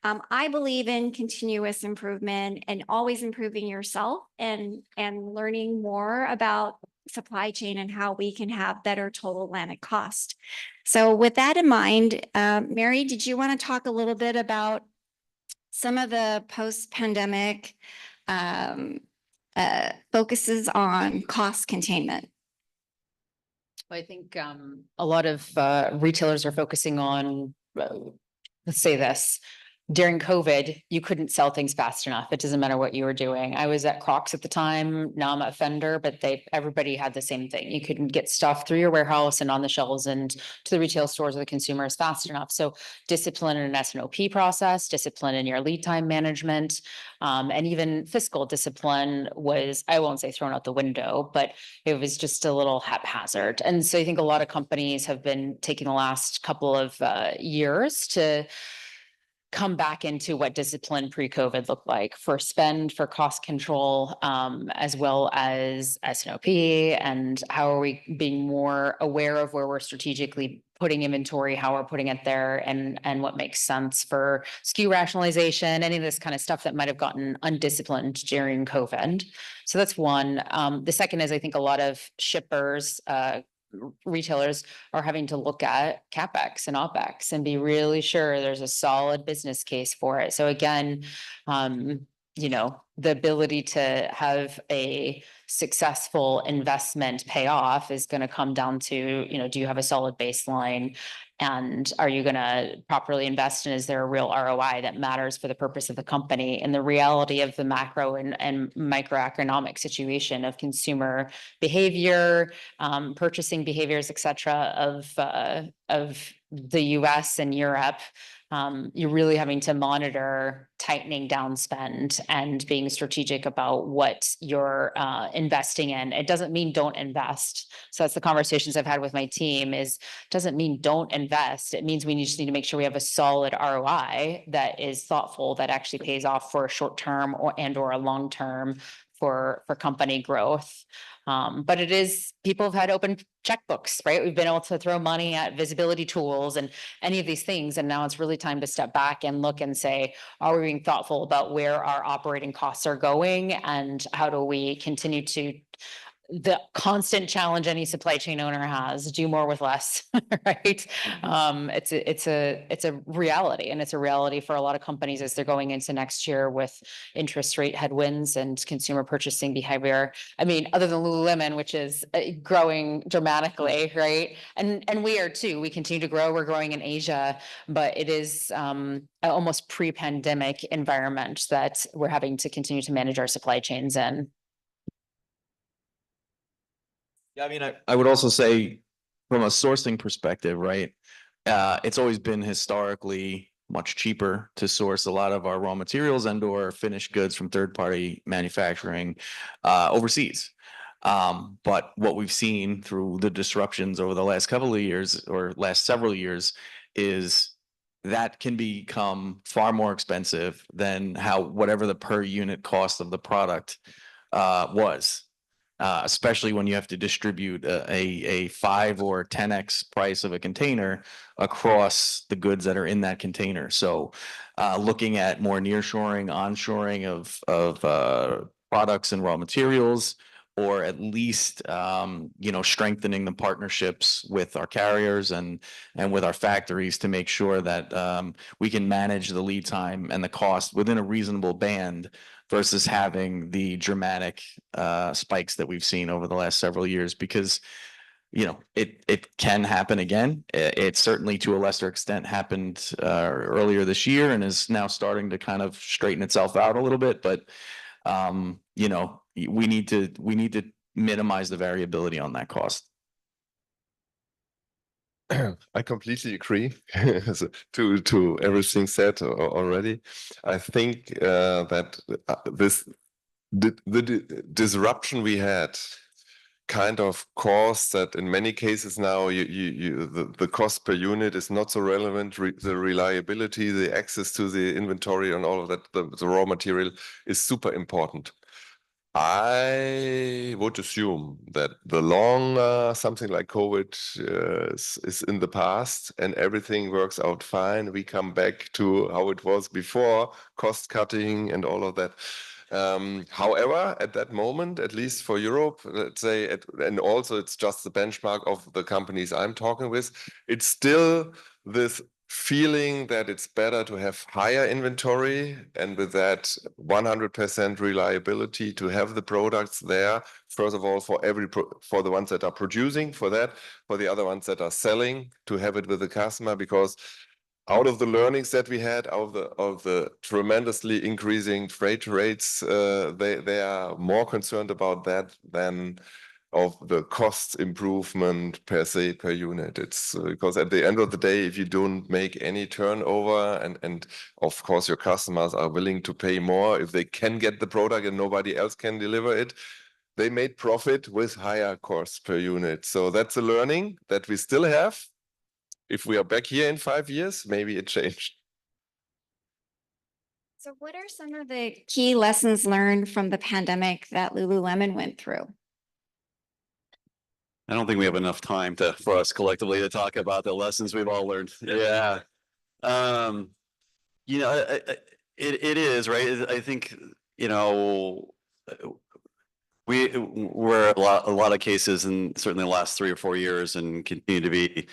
I believe in continuous improvement and always improving yourself and learning more about supply chain and how we can have better total landed cost. So with that in mind, Mary, did you want to talk a little bit about some of the post-pandemic focuses on cost containment? I think a lot of retailers are focusing on, let's say this, during COVID, you couldn't sell things fast enough. It doesn't matter what you were doing. I was at Crocs at the time. Now I'm at Fender, but everybody had the same thing. You couldn't get stuff through your warehouse and on the shelves and to the retail stores or the consumers fast enough. So discipline in an S&OP process, discipline in your lead time management, and even fiscal discipline was, I won't say thrown out the window, but it was just a little haphazard. And so I think a lot of companies have been taking the last couple of years to come back into what discipline pre-COVID looked like for spend, for cost control, as well as S&OP, and how are we being more aware of where we're strategically putting inventory, how we're putting it there, and what makes sense for SKU rationalization, any of this kind of stuff that might have gotten undisciplined during COVID. So that's one. The second is, I think a lot of shippers, retailers are having to look at CapEx and OpEx and be really sure there's a solid business case for it. So again, you know, the ability to have a successful investment pay off is going to come down to, you know, do you have a solid baseline? And are you going to properly invest? And is there a real ROI that matters for the purpose of the company? And the reality of the macro and microeconomic situation of consumer behavior, purchasing behaviors, et cetera, of the US and Europe, you're really having to monitor tightening down spend and being strategic about what you're investing in. It doesn't mean don't invest. So that's the conversations I've had with my team is, doesn't mean don't invest. It means we just need to make sure we have a solid ROI that is thoughtful, that actually pays off for a short term or a long term for company growth. But it is, people have had open checkbooks, right? We've been able to throw money at visibility tools and any of these things. And now it's really time to step back and look and say, are we being thoughtful about where our operating costs are going? And how do we continue to, the constant challenge any supply chain owner has, do more with less, right? It's a reality, and it's a reality for a lot of companies as they're going into next year with interest rate headwinds and consumer purchasing behavior. I mean, other than Lululemon, which is growing dramatically, right? And we are too. We continue to grow. We're growing in Asia, but it is almost pre-pandemic environment that we're having to continue to manage our supply chains in. Yeah, I mean, I would also say from a sourcing perspective, right? It's always been historically much cheaper to source a lot of our raw materials and or finished goods from third-party manufacturing overseas. But what we've seen through the disruptions over the last couple of years or last several years is that can become far more expensive than whatever the per unit cost of the product was. Especially when you have to distribute a 5 or 10x price of a container across the goods that are in that container. So looking at more nearshoring, onshoring of products and raw materials, or at least strengthening the partnerships with our carriers and with our factories to make sure that we can manage the lead time and the cost within a reasonable band versus having the dramatic spikes that we've seen over the last several years, because it can happen again. It certainly to a lesser extent happened earlier this year and is now starting to kind of straighten itself out a little bit. But we need to minimize the variability on that cost. I completely agree to everything said already. I think that the disruption we had kind of caused that in many cases now the cost per unit is not so relevant. The reliability, the access to the inventory and all of that, the raw material is super important. I would assume that the longer something like COVID is in the past and everything works out fine, we come back to how it was before, cost cutting and all of that. However, at that moment, at least for Europe, let's say, and also it's just the benchmark of the companies I'm talking with, it's still this feeling that it's better to have higher inventory and with that 100% reliability to have the products there. First of all, for the ones that are producing, for the other ones that are selling, to have it with the customer, because out of the learnings that we had, out of the tremendously increasing freight rates, they are more concerned about that than of the cost improvement per se per unit. It's because at the end of the day, if you don't make any turnover and of course your customers are willing to pay more if they can get the product and nobody else can deliver it, they made profit with higher costs per unit. So that's a learning that we still have. If we are back here in 5 years, maybe it changed. So what are some of the key lessons learned from the pandemic that Lululemon went through? I don't think we have enough time for us collectively to talk about the lessons we've all learned. Yeah. It is, right? I think, we're a lot of cases, and certainly the last 3 or 4 years, and continue to be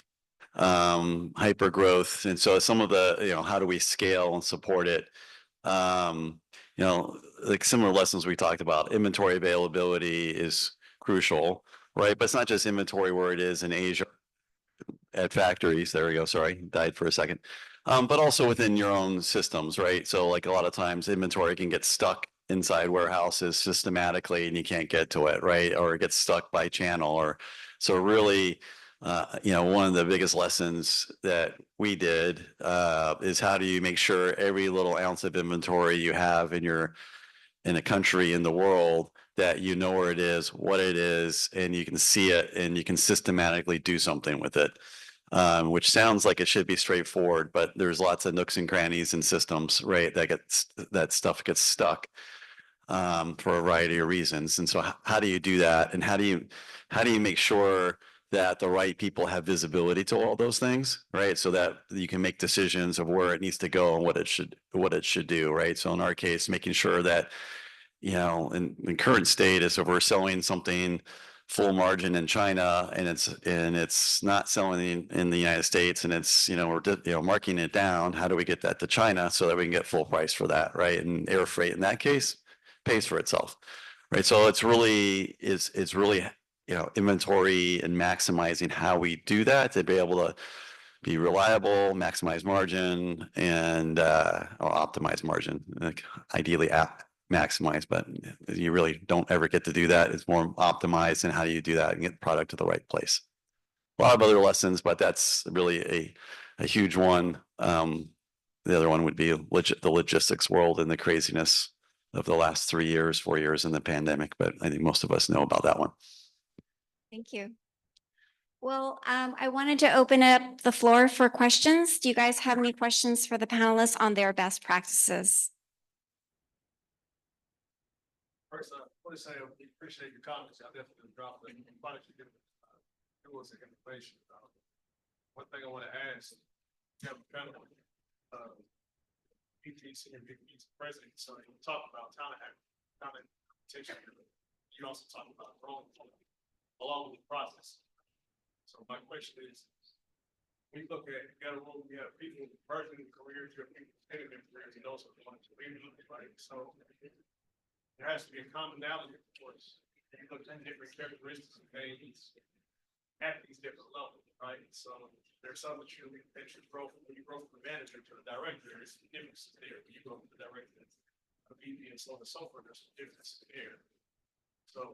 hyper growth. And so some of the, how do we scale and support it? Like similar lessons we talked about, inventory availability is crucial, right? But it's not just inventory where it is in Asia at factories. There we go. Sorry, died for a second. But also within your own systems, right? So like a lot of times inventory can get stuck inside warehouses systematically and you can't get to it, right? Or it gets stuck by channel. Or so really, one of the biggest lessons that we did is how do you make sure every little ounce of inventory you have in a country in the world, that you know where it is, what it is, and you can see it and you can systematically do something with it. Which sounds like it should be straightforward, but there's lots of nooks and crannies and systems, right? That stuff gets stuck for a variety of reasons. And so how do you do that? And how do you make sure that the right people have visibility to all those things, right? So that you can make decisions of where it needs to go and what it should do, right? So in our case, making sure that, in current state is if we're selling something full margin in China and it's not selling in the United States and it's, we're marking it down, how do we get that to China so that we can get full price for that, right? And air freight in that case pays for itself, right? So it's really inventory and maximizing how we do that to be able to be reliable, maximize margin, and or optimize margin. Like ideally maximize, but you really don't ever get to do that. It's more optimized, and how do you do that and get the product to the right place? A lot of other lessons, but that's really a huge one. The other one would be the logistics world and the craziness of the last 3 years, 4 years in the pandemic, but I think most of us know about that one. Thank you. Well, I wanted to open up the floor for questions. Do you guys have any questions for the panelists on their best practices? First, I want to say I appreciate your comments. I definitely dropped a bunch of different tools and information. One thing I want to ask, you have a panel, PTC and PTC president, so you talk about talent competition. You also talk about growth along with the process. So my question is, we look at, you got a role, we have people merging careers, you have people in their careers, and those are the ones who leave, right? So there has to be a commonality, of course. You look at different characteristics of things at these different levels, right? So there's some that you grow from, when you grow from the manager to the director, there's differences there. When you go from the director to VP and so on and so forth, there's some differences there. So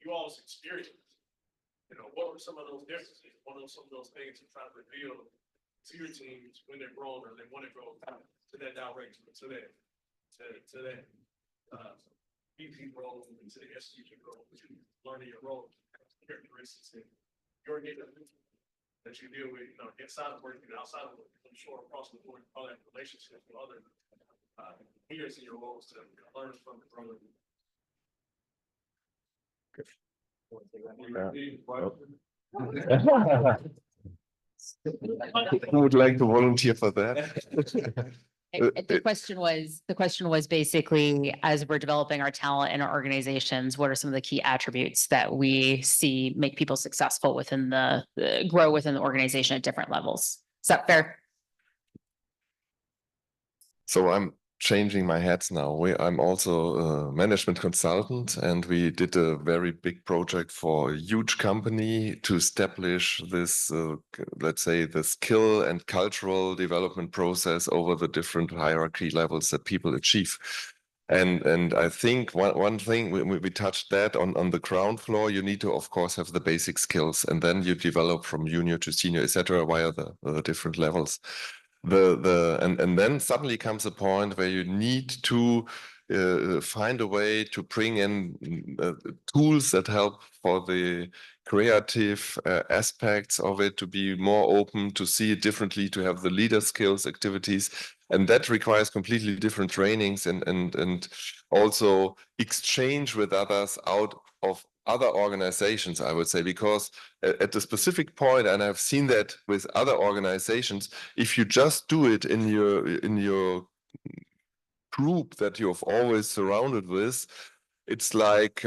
you all's experience, what were some of those differences? What are some of those things you try to reveal to your teams when they're growing or they want to grow to that direction, to that VP role, and to the SCG role, which is learning your role, characteristics, and your neighborhood that you deal with, inside of work and outside of work. I'm sure across the board, all that relationships with other peers in your roles to learn from the brother. Who would like to volunteer for that? The question was basically, as we're developing our talent in our organizations, what are some of the key attributes that we see make people successful within grow within the organization at different levels? Is that fair? So I'm changing my hats now. I'm also a management consultant, and we did a very big project for a huge company to establish this, let's say, the skill and cultural development process over the different hierarchy levels that people achieve. And I think one thing we touched that on the ground floor, you need to, of course, have the basic skills, and then you develop from junior to senior, etc., via the different levels. And then suddenly comes a point where you need to find a way to bring in tools that help for the creative aspects of it, to be more open, to see it differently, to have the leader skills activities. And that requires completely different trainings and also exchange with others out of other organizations, I would say, because at the specific point, and I've seen that with other organizations, if you just do it in your group that you've always surrounded with, it's like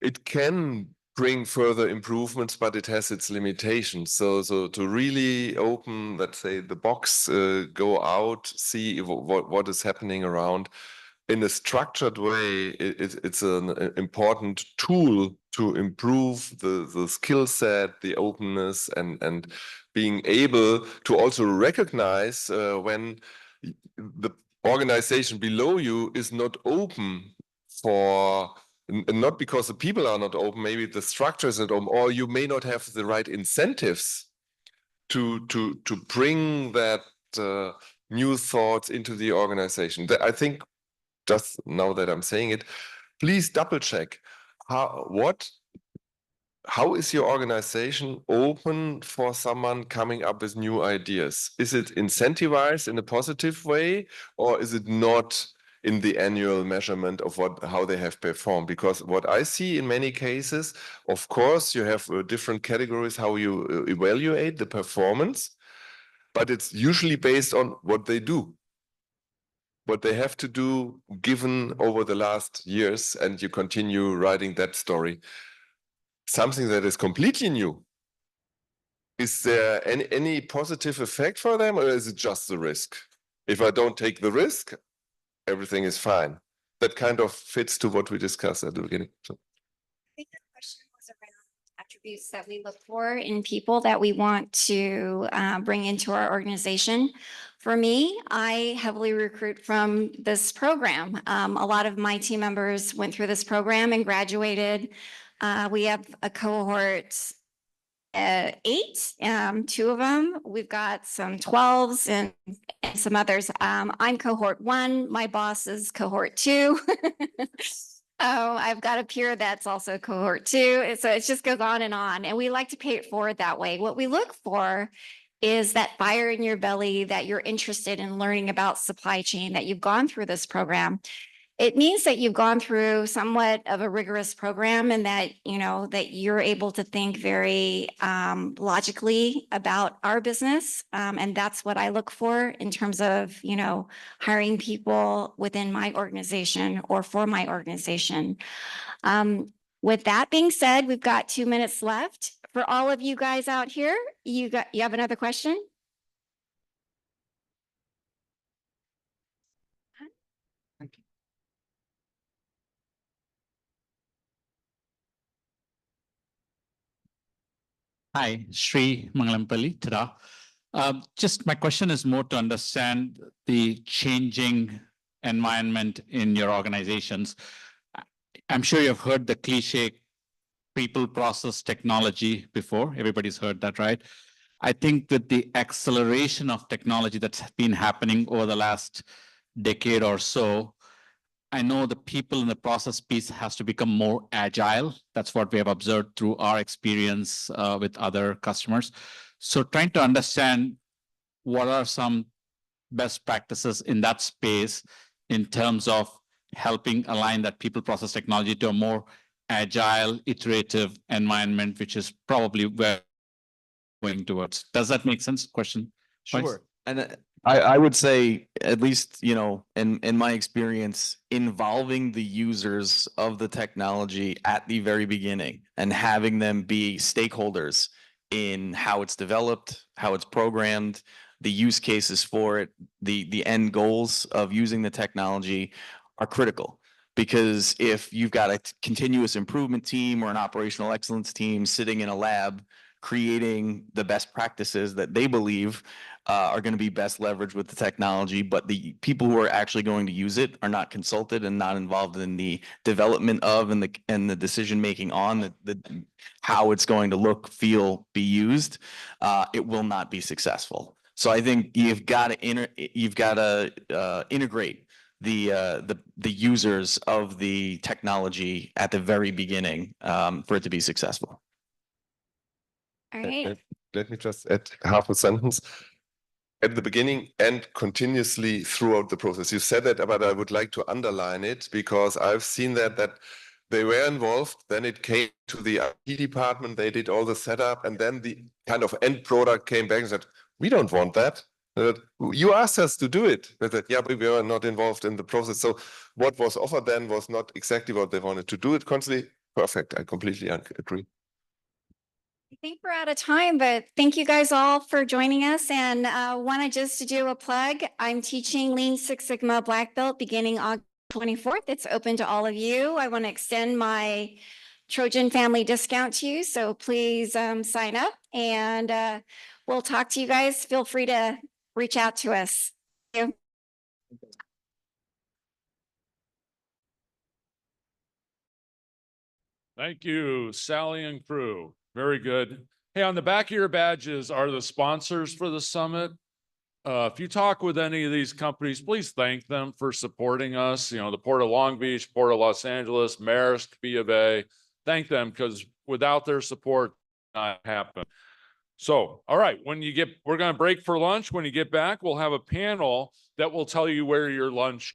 it can bring further improvements, but it has its limitations. So to really open, let's say, the box, go out, see what is happening around in a structured way, it's an important tool to improve the skill set, the openness, and being able to also recognize when the organization below you is not open for, not because the people are not open, maybe the structure is not open, or you may not have the right incentives to bring that new thoughts into the organization. I think, just now that I'm saying it, please double check how is your organization open for someone coming up with new ideas? Is it incentivized in a positive way, or is it not in the annual measurement of how they have performed? Because what I see in many cases, of course, you have different categories how you evaluate the performance, but it's usually based on what they do, what they have to do given over the last years, and you continue writing that story. Something that is completely new. Is there any positive effect for them, or is it just the risk? If I don't take the risk, everything is fine. That kind of fits to what we discussed at the beginning. So. I think the question was around attributes that we look for in people that we want to bring into our organization. For me, I heavily recruit from this program. A lot of my team members went through this program and graduated. We have a cohort 8, 2 of them. We've got some 12s and some others. I'm cohort 1. My boss is cohort 2. Oh, I've got a peer that's also cohort 2. So it just goes on. And we like to pay it forward that way. What we look for is that fire in your belly, that you're interested in learning about supply chain, that you've gone through this program. It means that you've gone through somewhat of a rigorous program and that, that you're able to think very logically about our business. And that's what I look for in terms of, hiring people within my organization or for my organization. With that being said, we've got 2 minutes left. For all of you guys out here, you have another question? Hi, Sri Mangalampalli, Tada. Just my question is more to understand the changing environment in your organizations. I'm sure you've heard the cliche people, process, technology before. Everybody's heard that, right? I think with the acceleration of technology that's been happening over the last decade or so, I know the people in the process piece has to become more agile. That's what we have observed through our experience with other customers. So trying to understand what are some best practices in that space in terms of helping align that people process technology to a more agile, iterative environment, which is probably where we're going towards. Does that make sense? Question? Sure. And I would say, at least, in my experience, involving the users of the technology at the very beginning and having them be stakeholders in how it's developed, how it's programmed, the use cases for it, the end goals of using the technology are critical. Because if you've got a continuous improvement team or an operational excellence team sitting in a lab creating the best practices that they believe are going to be best leveraged with the technology, but the people who are actually going to use it are not consulted and not involved in the development of and the decision making on the how it's going to look, feel, be used, it will not be successful. So I think you've got to integrate the users of the technology at the very beginning for it to be successful. All right. Let me just add half a sentence. At the beginning and continuously throughout the process. You said that, but I would like to underline it because I've seen that they were involved, then it came to the IT department, they did all the setup, and then the kind of end product came back and said, we don't want that. You asked us to do it. They said, yeah, but we were not involved in the process. So what was offered then was not exactly what they wanted to do it constantly. Perfect. I completely agree. I think we're out of time, but thank you guys all for joining us. And wanted just to do a plug. I'm teaching Lean Six Sigma Black Belt beginning August 24th. It's open to all of you. I want to extend my Trojan family discount to you. So please sign up and we'll talk to you guys. Feel free to reach out to us. Thank you. Thank you, Sally and crew. Very good. Hey, on the back of your badges are the sponsors for the summit. If you talk with any of these companies, please thank them for supporting us. The Port of Long Beach, Port of Los Angeles, Maersk, B of A. Thank them because without their support, it would not happen. So, all right, we're going to break for lunch. When you get back, we'll have a panel that will tell you where your lunch